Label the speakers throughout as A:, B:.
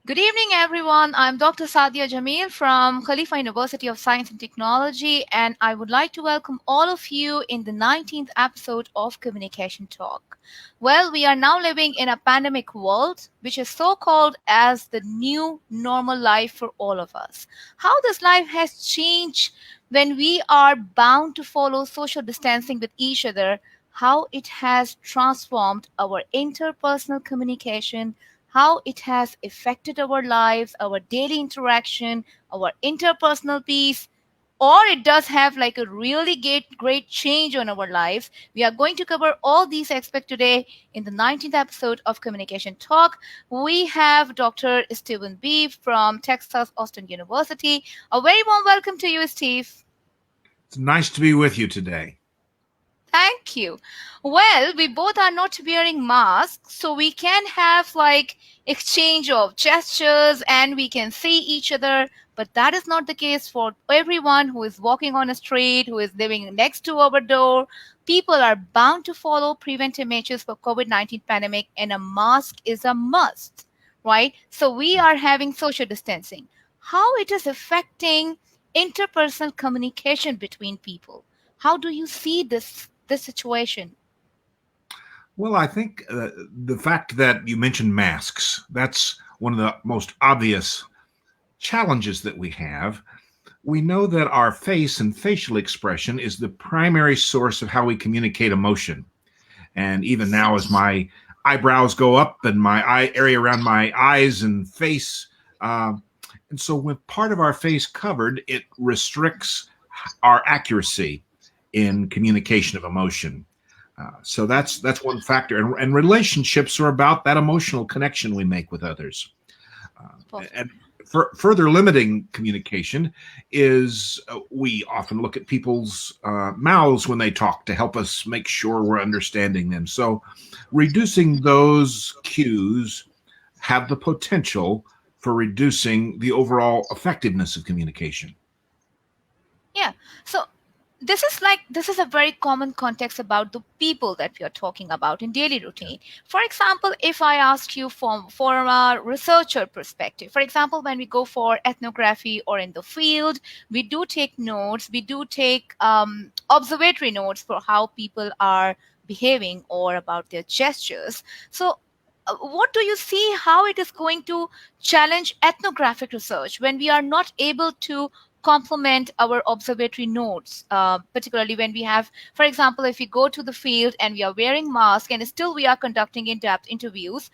A: Good evening, everyone. I'm Dr. Sadia Jamil from Khalifa University of Science and Technology, and I would like to welcome all of you in the 19th episode of Communication Talk. Well, we are now living in a pandemic world, which is so called as the new normal life for all of us. How this life has changed when we are bound to follow social distancing with each other, how it has transformed our interpersonal communication, how it has affected our lives, our daily interaction, our interpersonal peace, or it does have like a really great change on our lives. We are going to cover all these aspects today in the 19th episode of Communication Talk. We have Dr. Stephen Beebe from Texas Austin University. A very warm welcome to you, Steve.
B: It's nice to be with you today.
A: Thank you. Well, we both are not wearing masks, so we can have like exchange of gestures and we can see each other. But that is not the case for everyone who is walking on a street, who is living next to our door. People are bound to follow preventive measures for COVID-19 pandemic, and a mask is a must, right? So we are having social distancing. How it is affecting interpersonal communication between people? How do you see this situation?
B: Well, I think the fact that you mentioned masks, that's one of the most obvious challenges that we have. We know that our face and facial expression is the primary source of how we communicate emotion. And even now, as my eyebrows go up and my eye area around my eyes and face, uh, and so with part of our face covered, it restricts our accuracy in communication of emotion. So that's one factor, and relationships are about that emotional connection we make with others. And further limiting communication is we often look at people's mouths when they talk to help us make sure we're understanding them. So reducing those cues have the potential for reducing the overall effectiveness of communication.
A: Yeah. So this is a very common context about the people that we are talking about in daily routine. For example, if I ask you from a researcher perspective, for example, when we go for ethnography or in the field, we do take notes, we do take observatory notes for how people are behaving or about their gestures. So what do you see how it is going to challenge ethnographic research when we are not able to complement our observatory notes, particularly when we have, for example, if we go to the field and we are wearing masks and still we are conducting in-depth interviews,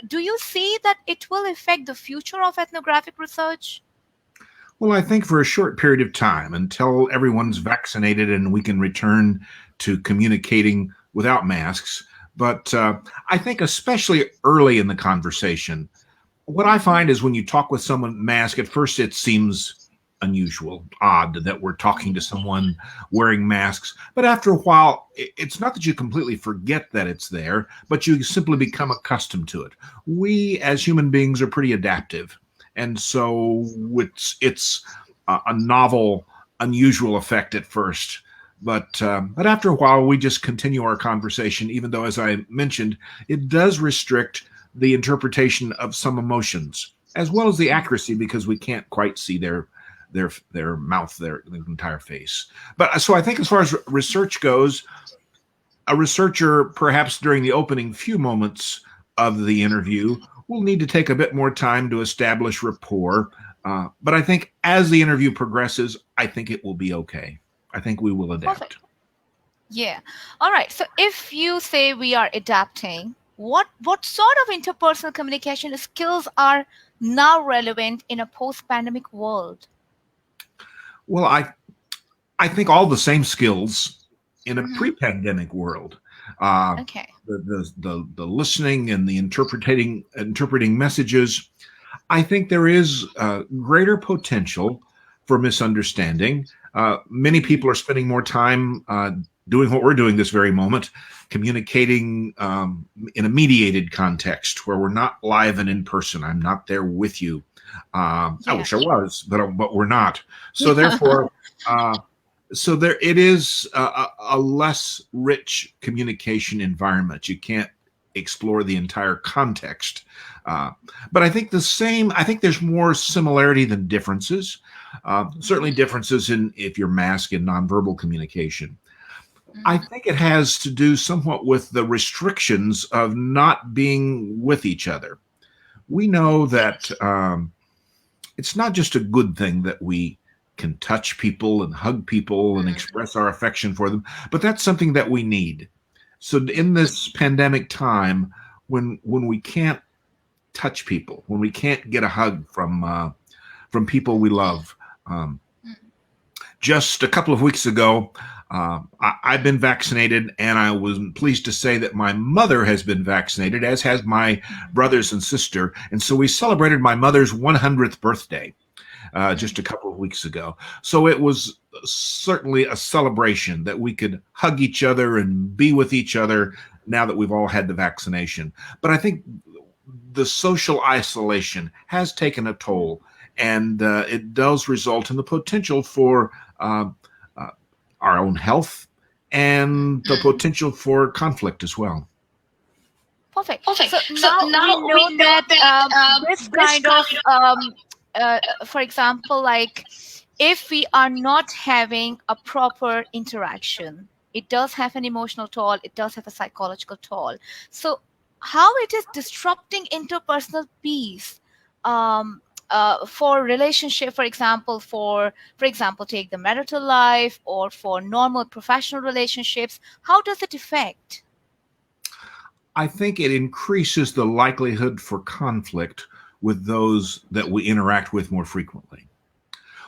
A: do you see that it will affect the future of ethnographic research?
B: Well, I think for a short period of time until everyone's vaccinated and we can return to communicating without masks. But I think, especially early in the conversation, what I find is when you talk with someone masked, at first it seems unusual, odd that we're talking to someone wearing masks. But after a while, it's not that you completely forget that it's there, but you simply become accustomed to it. We as human beings are pretty adaptive. And so it's a novel, unusual effect at first. But after a while, we just continue our conversation, even though, as I mentioned, it does restrict the interpretation of some emotions as well as the accuracy because we can't quite see their mouth, their entire face. But so I think as far as research goes, a researcher perhaps during the opening few moments of the interview will need to take a bit more time to establish rapport. But I think as the interview progresses, I think it will be okay. I think we will
A: Perfect.
B: adapt.
A: Yeah. All right. So if you say we are adapting, what sort of interpersonal communication skills are now relevant in a post-pandemic world?
B: Well, I think all the same skills in a
A: Mm-hmm.
B: pre-pandemic world. Uh,
A: Okay.
B: the listening and the interpreting messages. I think there is greater potential for misunderstanding. Many people are spending more time doing what we're doing this very moment, communicating in a mediated context where we're not live and in person. I'm not there with you. I
A: Yeah.
B: wish I was, but we're not. So therefore, uh, so there it is a less rich communication environment. You can't explore the entire context. Uh, but I think the same. I think there's more similarity than differences. Certainly differences in if you're mask and nonverbal communication. I
A: Mhm.
B: think it has to do somewhat with the restrictions of not being with each other. We know
A: Yes.
B: that it's not just a good thing that we can touch people and hug people and
A: Mm.
B: express our affection for them, but that's something that we need. So in this pandemic time, when we can't touch people, when we can't get a hug from people we love, um,
A: Mm.
B: just a couple of weeks ago, I've been vaccinated, and I was pleased to say that my mother has been vaccinated, as has my brothers and sister. And so we celebrated my mother's 100th birthday just a
A: Mm.
B: couple of weeks ago. So it was certainly a celebration that we could hug each other and be with each other now that we've all had the vaccination. But I think the social isolation has taken a toll, and it does result in the potential for uh, uh, our own health and the potential for conflict as well.
A: Perfect.
C: Perfect.
A: So
C: So
A: now we
C: now we
A: know
C: know
A: that
C: that
A: this
C: this
A: kind of,
C: kind of
A: for example, like if we are not having a proper interaction, it does have an emotional toll, it does have a psychological toll. So, how it is disrupting interpersonal peace? Um, for relationship, for example, take the marital life or for normal professional relationships, how does it affect?
B: I think it increases the likelihood for conflict with those that we interact with more frequently.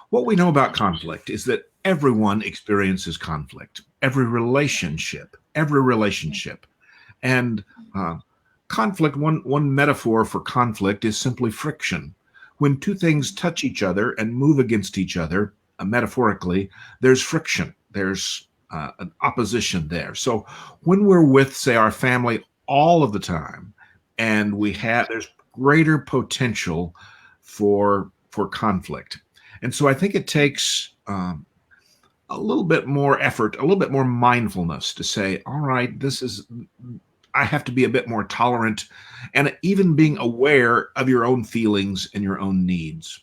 B: What we know about
A: Okay.
B: conflict is that everyone experiences conflict, every relationship. And uh, conflict, one metaphor for conflict is simply friction. When two things touch each other and move against each other, metaphorically, there's friction. There's an opposition there. So when we're with, say, our family all of the time, and there's greater potential for conflict. And so I think it takes a little bit more effort, a little bit more mindfulness to say, all right, I have to be a bit more tolerant and even being aware of your own feelings and your own needs.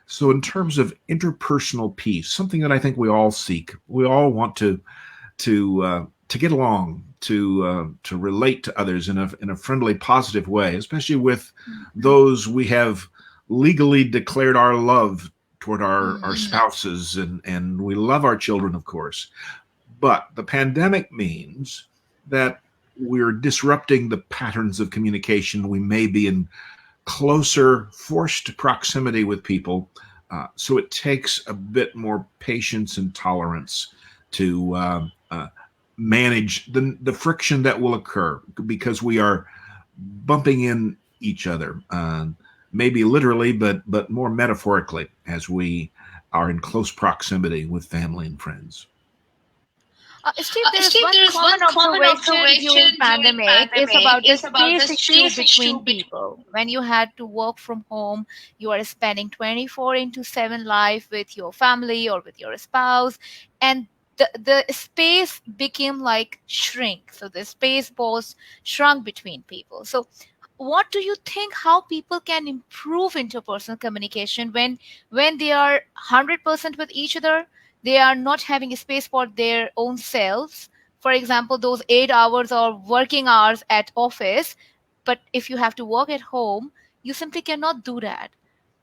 B: So, in terms of interpersonal peace, something that I think we all seek, we all want to get along, to relate to others in a friendly, positive way, especially with those we have legally declared our love toward our
A: Mm.
B: spouses, and we love our children, of course. But the pandemic means that we're disrupting the patterns of communication. We may be in closer, forced proximity with people. So it takes a bit more patience and tolerance to manage the friction that will occur because we are bumping in each other, maybe literally, but more metaphorically as we are in close proximity with family and friends.
A: Steve, there is
C: Steve,
A: one
C: there is
A: common
C: one common
A: observation during
C: observation during
A: pandemic is
C: pandemic
A: about the
C: is about
A: space
C: the
A: issue
C: space issue
A: between
C: between.
A: people. When you had to work from home, you are spending 24 into 7 life with your family or with your spouse, and the space became like shrink. So the space was shrunk between people. So what do you think how people can improve interpersonal communication when they are 100% with each other, they are not having a space for their own selves? For example, those 8 hours or working hours at office, but if you have to work at home, you simply cannot do that.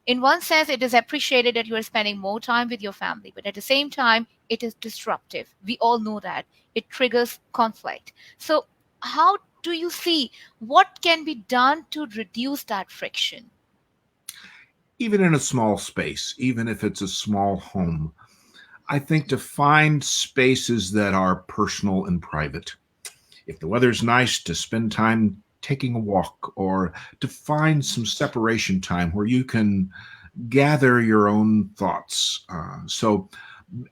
A: In one sense, it is appreciated that you are spending more time with your family, but at the same time, it is disruptive. We all know that. It triggers conflict. So, how do you see what can be done to reduce that friction?
B: Even in a small space, even if it's a small home, I think to find spaces that are personal and private. If the weather's nice, to spend time taking a walk or to find some separation time where you can gather your own thoughts.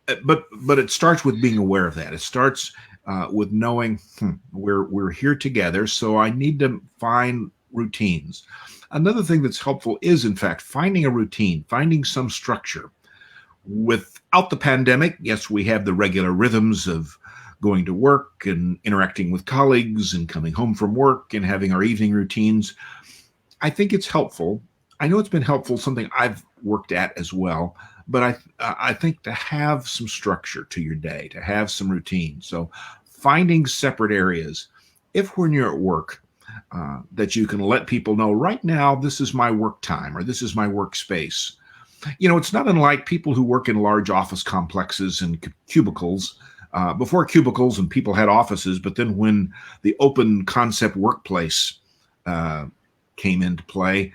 B: But it starts with being aware of that. It starts with knowing we're here together, so I need to find routines. Another thing that's helpful is, in fact, finding a routine, finding some structure. Without the pandemic, yes, we have the regular rhythms of going to work and interacting with colleagues and coming home from work and having our evening routines. I think it's helpful. I know it's been helpful, something I've worked at as well. But I think to have some structure to your day, to have some routine. So finding separate areas, if when you're at work, that you can let people know right now this is my work time or this is my workspace. It's not unlike people who work in large office complexes and cubicles. Before cubicles and people had offices, but then when the open concept workplace uh, came into play,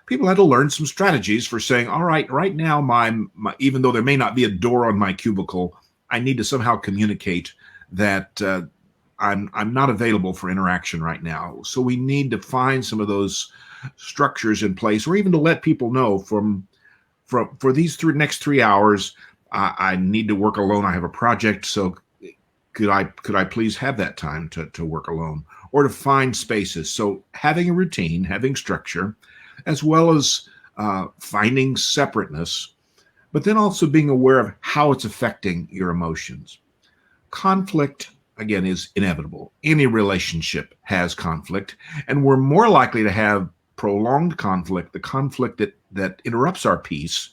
B: people had to learn some strategies for saying, all right, right now, even though there may not be a door on my cubicle, I need to somehow communicate that I'm not available for interaction right now. So we need to find some of those structures in place, or even to let people know from for these next 3 hours, I need to work alone. I have a project, so could I please have that time to work alone or to find spaces? So having a routine, having structure, as well as finding separateness, but then also being aware of how it's affecting your emotions. Conflict, again, is inevitable. Any relationship has conflict, and we're more likely to have prolonged conflict, the conflict that interrupts our peace,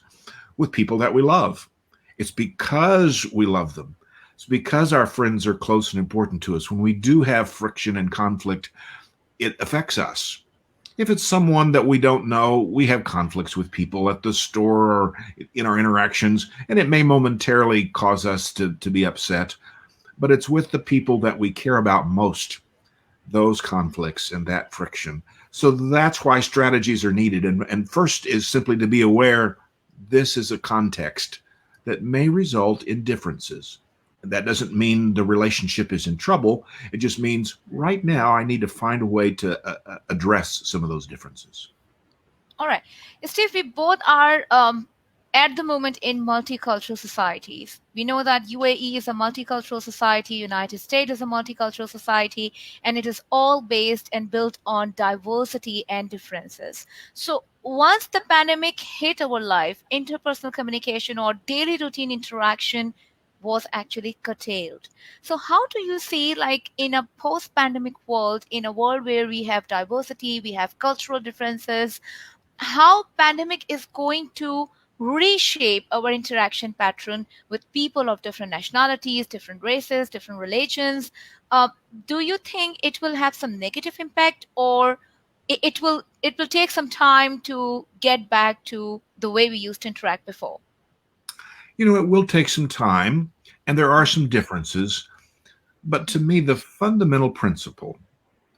B: with people that we love. It's because we love them. It's because our friends are close and important to us. When we do have friction and conflict, it affects us. If it's someone that we don't know, we have conflicts with people at the store or in our interactions, and it may momentarily cause us to be upset, but it's with the people that we care about most, those conflicts and that friction. So that's why strategies are needed. And first is simply to be aware this is a context that may result in differences. That doesn't mean the relationship is in trouble. It just means right now I need to find a way to address some of those differences.
A: All right. Steve, we both are at the moment in multicultural societies. We know that UAE is a multicultural society, United States is a multicultural society, and it is all based and built on diversity and differences. So once the pandemic hit our life, interpersonal communication or daily routine interaction was actually curtailed. So how do you see, like, in a post-pandemic world, in a world where we have diversity, we have cultural differences, how pandemic is going to reshape our interaction pattern with people of different nationalities, different races, different religions? uh, do you think it will have some negative impact, or it will take some time to get back to the way we used to interact before?
B: It will take some time, and there are
A: Mhm,
B: some differences. But to
A: mhm,
B: me, the fundamental principle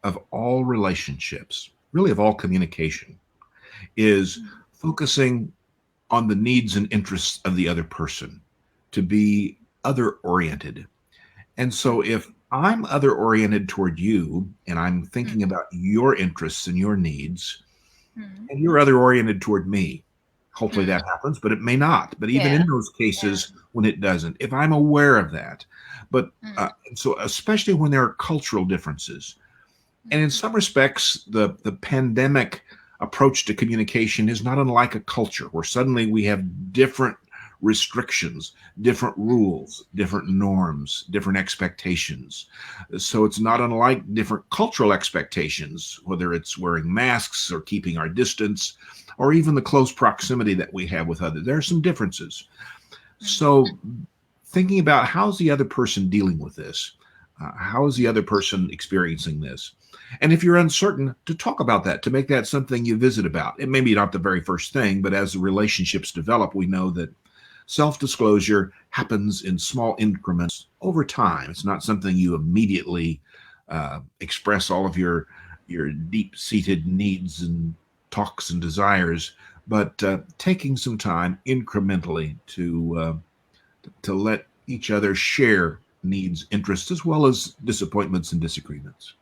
B: of all relationships, really of all communication, is
A: mhm,
B: focusing on the needs and interests of the other person, to be other oriented. And so
A: mhm,
B: if I'm other oriented toward you and I'm thinking
A: mhm,
B: about your interests and your needs,
A: mhm,
B: and you're other oriented toward me, hopefully
A: mhm.
B: that happens, but it may not. But even
A: Yeah.
B: in those
A: Yeah.
B: cases when it doesn't, if I'm aware of that, but
A: Mhm,
B: so especially when there are cultural differences, and in
A: mhm,
B: some respects, the pandemic approach to communication is not unlike a culture where suddenly we have different restrictions, different rules, different norms, different expectations. So it's not unlike different cultural expectations, whether it's wearing masks or keeping our distance, or even the close proximity that we have with others. There are some differences.
A: mhm,
B: So thinking about how's the other person dealing with this? How is the other person experiencing this? And if you're uncertain, to talk about that, to make that something you visit about. It may be not the very first thing, but as the relationships develop, we know that self disclosure happens in small increments over time. It's not something you immediately express all of your deep seated needs and talks and desires, but taking some time incrementally to let each other share needs, interests, as well as disappointments and disagreements.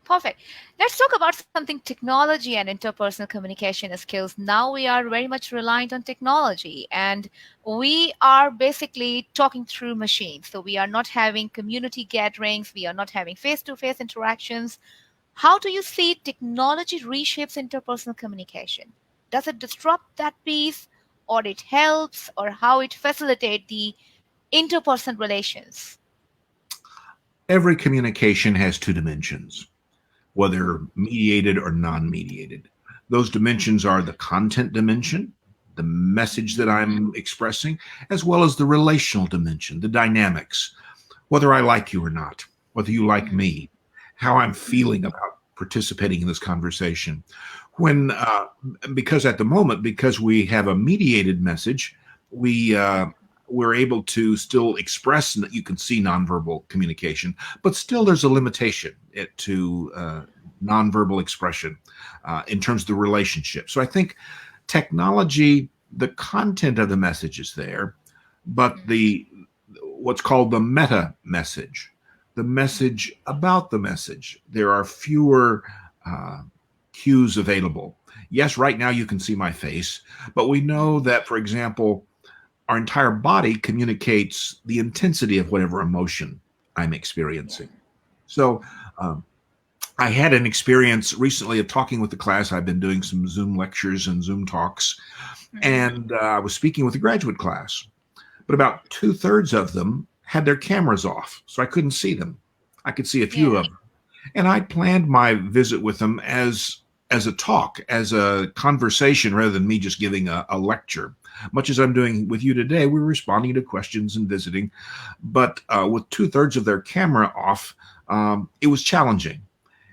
A: Perfect. Let's talk about something technology and interpersonal communication skills. Now we are very much reliant on technology, and we are basically talking through machines. So we are not having community gatherings, we are not having face to face interactions. How do you see technology reshapes interpersonal communication? Does it disrupt that piece, or it helps, or how it facilitates the interpersonal relations?
B: Every communication has two dimensions, whether
A: Mhm,
B: mediated or non mediated. Those dimensions are the content dimension, the message that
A: Mhm.
B: I'm expressing, as well as the relational dimension, the dynamics, whether I like you or not, whether you like
A: Mhm.
B: me, how I'm
A: Mhm.
B: feeling about participating in this conversation. When, because at the moment, because we have a mediated message, we we're able to still express, and you can see nonverbal communication, but still there's a limitation to nonverbal expression in terms of the relationship. So I think technology, the content of the message is there, but the what's called the meta message, the message about the message, there are fewer uh, cues available. Yes, right now you can see my face, but we know that, for example, our entire body communicates the intensity of whatever emotion I'm experiencing. So, um, I had an experience recently of talking with the class. I've been doing some Zoom lectures and Zoom talks,
A: Mhm.
B: and I was speaking with a graduate class, but about two-thirds of them had their cameras off, so I couldn't see them. I could see a few
A: Yeah.
B: of them, and I planned my visit with them as a talk, as a conversation, rather than me just giving a lecture. Much as I'm doing with you today, we're responding to questions and visiting, but with two-thirds of their camera off, it was challenging.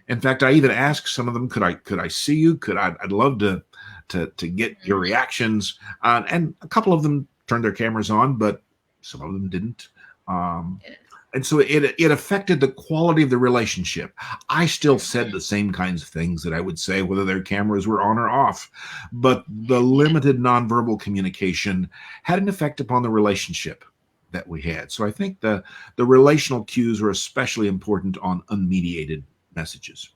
B: In fact, I even asked some of them, could I see you? I'd love to get your
A: Mhm.
B: reactions. And a couple of them turned their cameras on, but some of them didn't. Um, and so it affected the quality of the relationship. I still said the same kinds of things that I would say whether their cameras were on or off, but the limited nonverbal communication had an effect upon the relationship that we had. So I think the relational cues are especially important on unmediated messages.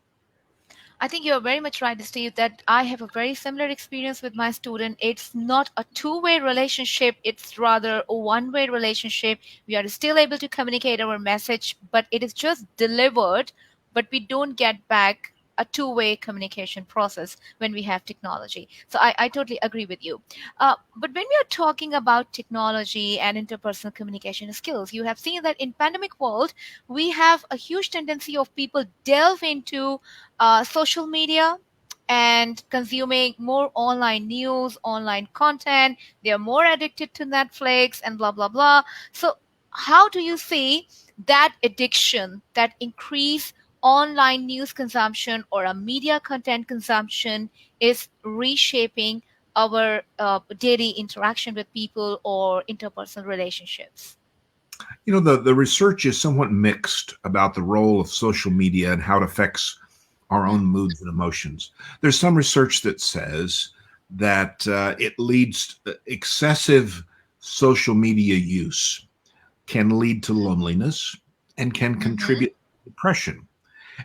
A: I think you're very much right, Steve, that I have a very similar experience with my student. It's not a two-way relationship, it's rather a one-way relationship. We are still able to communicate our message, but it is just delivered, but we don't get back a two-way communication process when we have technology. So I totally agree with you. But when we are talking about technology and interpersonal communication skills, you have seen that in pandemic world, we have a huge tendency of people delve into social media and consuming more online news, online content. They are more addicted to Netflix and blah, blah, blah. So, how do you see that addiction, that increase online news consumption or a media content consumption is reshaping our daily interaction with people or interpersonal relationships?
B: The research is somewhat mixed about the role of social media and how it affects our own moods and emotions. There's some research that says that it leads excessive social media use can lead to loneliness and can
A: Mm-hmm.
B: contribute to depression.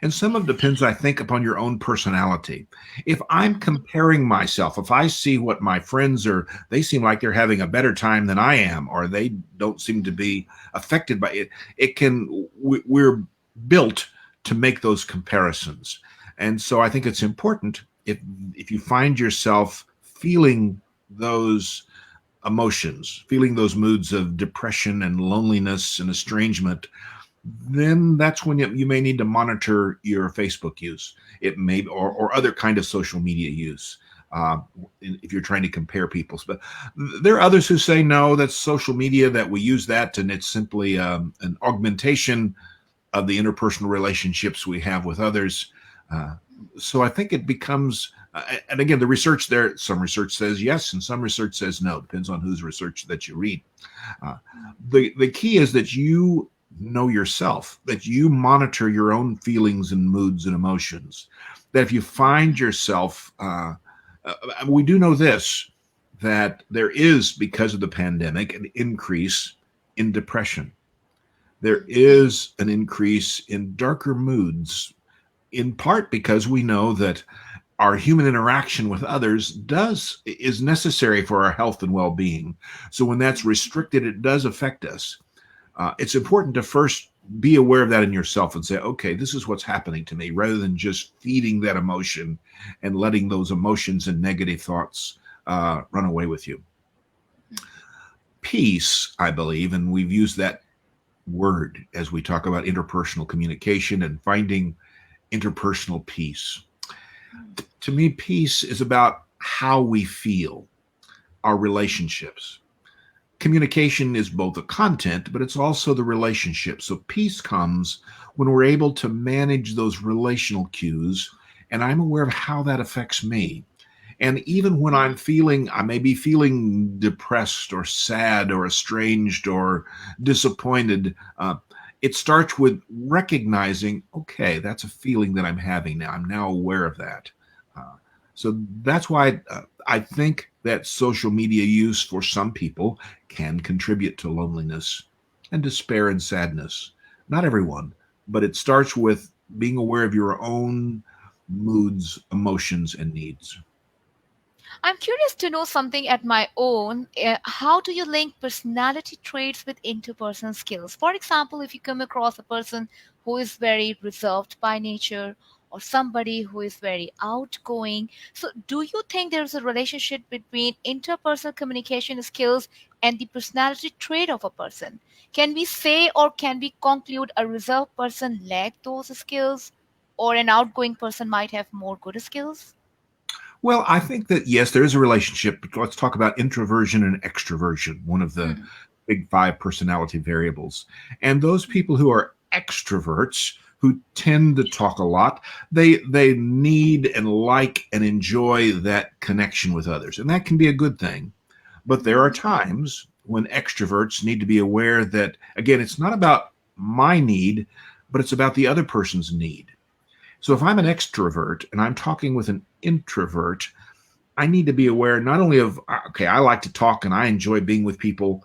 B: And some of it depends, I think, upon your own personality. If I'm comparing myself, if I see what my friends are, they seem like they're having a better time than I am, or they don't seem to be affected by it, we're built to make those comparisons. And so I think it's important if you find yourself feeling those emotions, feeling those moods of depression and loneliness and estrangement, then that's when you may need to monitor your Facebook use. It may or other kind of social media use. Uh, if you're trying to compare people's, but there are others who say no, that's social media, that we use that and it's simply an augmentation of the interpersonal relationships we have with others. Uh, so I think it becomes, and again, the research there, some research says yes, and some research says no. Depends on whose research that you read. Uh, the key is that you know yourself, that you monitor your own feelings and moods and emotions. That if you find yourself, we do know this, that there is, because of the pandemic, an increase in depression. There is an increase in darker moods, in part because we know that our human interaction with others does is necessary for our health and well-being. So when that's restricted, it does affect us. It's important to first be aware of that in yourself and say, okay, this is what's happening to me, rather than just feeding that emotion and letting those emotions and negative thoughts run away with you. Peace, I believe, and we've used that word as we talk about interpersonal communication and finding interpersonal peace. To me, peace is about how we feel, our relationships. Communication is both the content, but it's also the relationship. So peace comes when we're able to manage those relational cues, and I'm aware of how that affects me. And even when I may be feeling depressed or sad or estranged or disappointed, it starts with recognizing, okay, that's a feeling that I'm having now. I'm now aware of that. Uh, so that's why I think that social media use for some people can contribute to loneliness and despair and sadness. Not everyone, but it starts with being aware of your own moods, emotions, and needs.
A: I'm curious to know something at my own. How do you link personality traits with interpersonal skills? For example, if you come across a person who is very reserved by nature or somebody who is very outgoing, so do you think there's a relationship between interpersonal communication skills and the personality trait of a person? Can we say or can we conclude a reserved person lack those skills or an outgoing person might have more good skills?
B: Well, I think that yes, there is a relationship. But let's talk about introversion and extroversion, one of the
A: Hmm.
B: big five personality variables. And those people who are extroverts, who tend to talk a lot, they need and like and enjoy that connection with others, and that can be a good thing. But there are times when extroverts need to be aware that again, it's not about my need, but it's about the other person's need. So if I'm an extrovert and I'm talking with an introvert, I need to be aware not only of, okay, I like to talk and I enjoy being with people.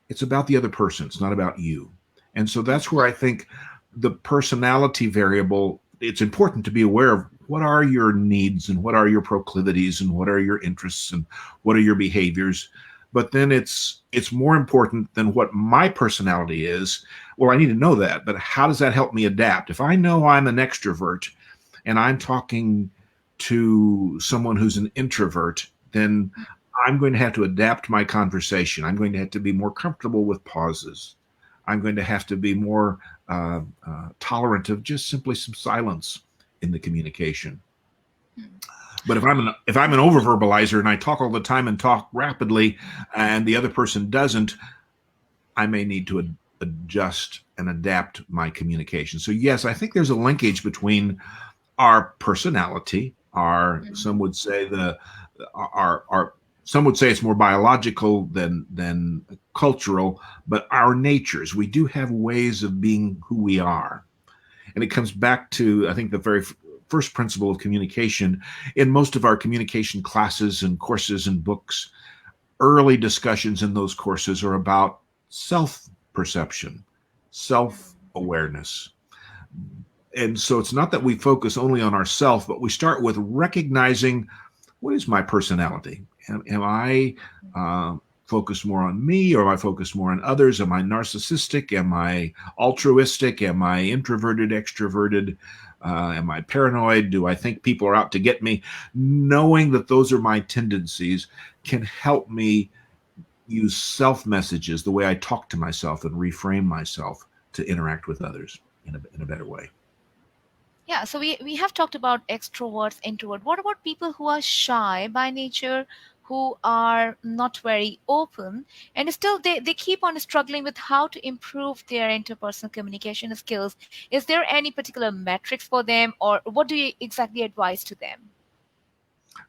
B: It's about the other person, it's not about you. And so that's where I think the personality variable, it's important to be aware of what are your needs and what are your proclivities and what are your interests and what are your behaviors. But then it's more important than what my personality is. Well, I need to know that, but how does that help me adapt? If I know I'm an extrovert and I'm talking to someone who's an introvert, then I'm going to have to adapt my conversation. I'm going to have to be more comfortable with pauses. I'm going to have to be more tolerant of just simply some silence in the communication. But if I'm an oververbalizer and I talk all the time and talk rapidly, and the other person doesn't, I may need to adjust and adapt my communication. So yes, I think there's a linkage between our personality, our some would say the our some would say it's more biological than cultural, but our natures. We do have ways of being who we are, and it comes back to I think the very first principle of communication in most of our communication classes and courses and books. Early discussions in those courses are about self perception, self awareness, and so it's not that we focus only on ourself, but we start with recognizing what is my personality. Am I focused more on me, or am I focused more on others? Am I narcissistic? Am I altruistic? Am I introverted, extroverted? Am I paranoid? Do I think people are out to get me? Knowing that those are my tendencies can help me use self messages, the way I talk to myself and reframe myself to interact with others in a better way.
A: Yeah, so we have talked about extroverts, introvert. What about people who are shy by nature, who are not very open, and still they keep on struggling with how to improve their interpersonal communication skills? Is there any particular metrics for them, or what do you exactly advise to them?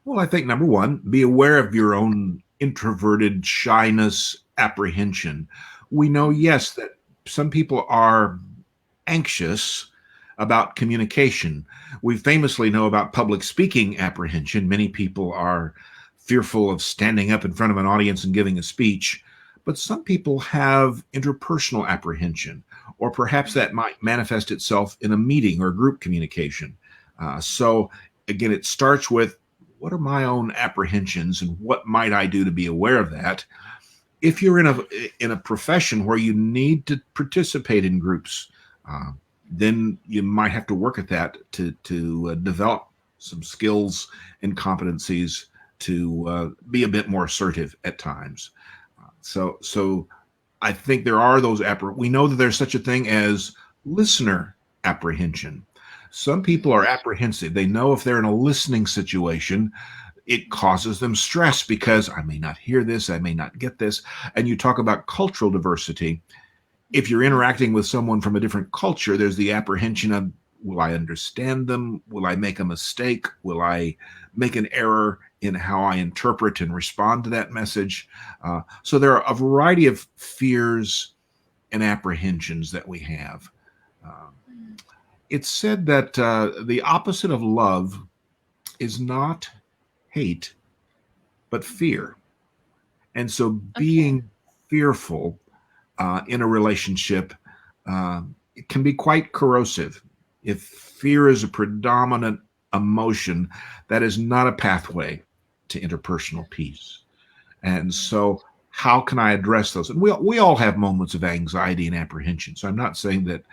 B: Well, I think number one, be aware of your own introverted shyness, apprehension. We know, yes, that some people are anxious about communication. We famously know about public speaking apprehension. Many people are fearful of standing up in front of an audience and giving a speech. But some people have interpersonal apprehension, or perhaps that might manifest itself in a meeting or group communication. So, again, it starts with what are my own apprehensions and what might I do to be aware of that? If you're in a profession where you need to participate in groups, uh, then you might have to work at that to develop some skills and competencies to be a bit more assertive at times. So I think there are those we know that there's such a thing as listener apprehension. Some people are apprehensive. They know if they're in a listening situation, it causes them stress because I may not hear this, I may not get this. And you talk about cultural diversity. If you're interacting with someone from a different culture, there's the apprehension of, will I understand them? Will I make a mistake? Will I make an error in how I interpret and respond to that message? So there are a variety of fears and apprehensions that we have. Uh, it's said that the opposite of love is not hate, but fear. And so
A: Okay.
B: being fearful in a relationship it can be quite corrosive. If fear is a predominant emotion, that is not a pathway to interpersonal peace. And so, how can I address those? And we all have moments of anxiety and apprehension. So I'm not saying that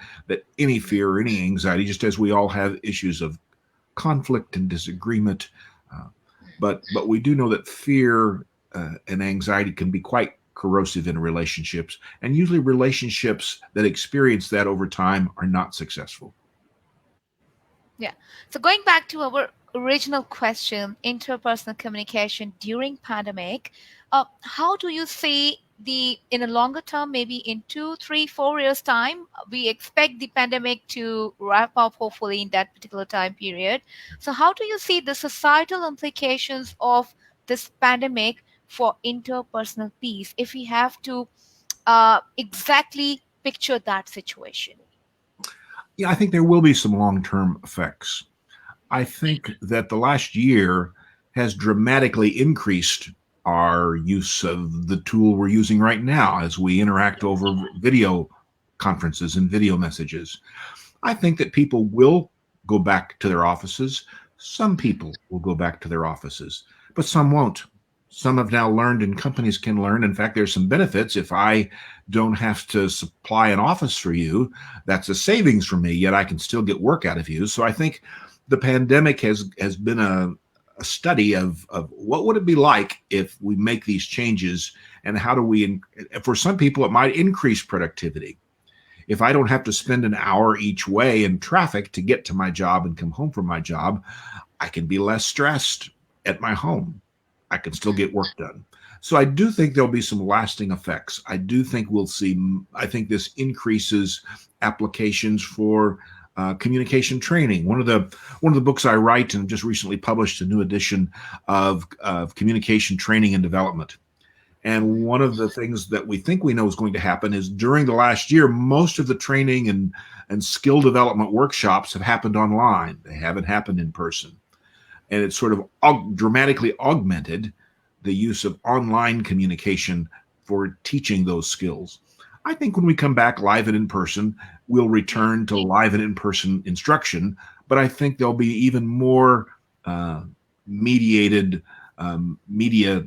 B: any fear or any anxiety, just as we all have issues of conflict and disagreement, uh, but we do know that fear and anxiety can be quite corrosive in relationships, and usually relationships that experience that over time are not successful.
A: Yeah. So going back to our original question, interpersonal communication during pandemic, how do you see the in a longer term, maybe in 2, 3, 4 years time, we expect the pandemic to wrap up hopefully in that particular time period. So how do you see the societal implications of this pandemic for interpersonal peace if we have to exactly picture that situation?
B: Yeah, I think there will be some long-term effects. I think that the last year has dramatically increased our use of the tool we're using right now as we interact over video conferences and video messages. I think that people will go back to their offices. Some people will go back to their offices, but some won't. Some have now learned, and companies can learn. In fact, there's some benefits. If I don't have to supply an office for you, that's a savings for me, yet I can still get work out of you. So I think the pandemic has been a study of what would it be like if we make these changes, and how do we, for some people, it might increase productivity. If I don't have to spend an hour each way in traffic to get to my job and come home from my job, I can be less stressed at my home. I can still get work done. So I do think there'll be some lasting effects. I do think we'll see, I think this increases applications for communication training. One of the books I write and just recently published a new edition of communication training and development. And one of the things that we think we know is going to happen is during the last year, most of the training and skill development workshops have happened online. They haven't happened in person. And it's sort of dramatically augmented the use of online communication for teaching those skills. I think when we come back live and in person, we'll return to live and in person instruction, but I think there'll be even more uh, mediated media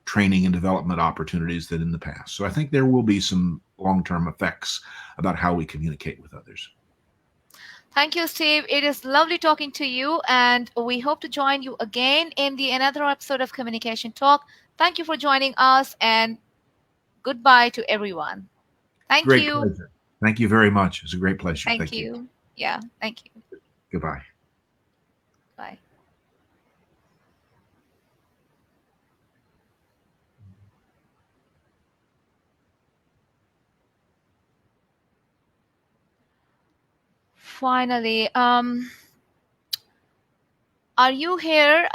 B: training and development opportunities than in the past. So I think there will be some long term effects about how we communicate with others.
A: Thank you, Steve. It is lovely talking to you, and we hope to join you again in the another episode of Communication Talk. Thank you for joining us, and goodbye to everyone. Thank
B: Great
A: you.
B: pleasure. Thank you very much. It's a great pleasure.
A: Thank
B: Thank you.
A: you. Yeah, thank you.
B: Goodbye.
A: Bye. Finally, are you here?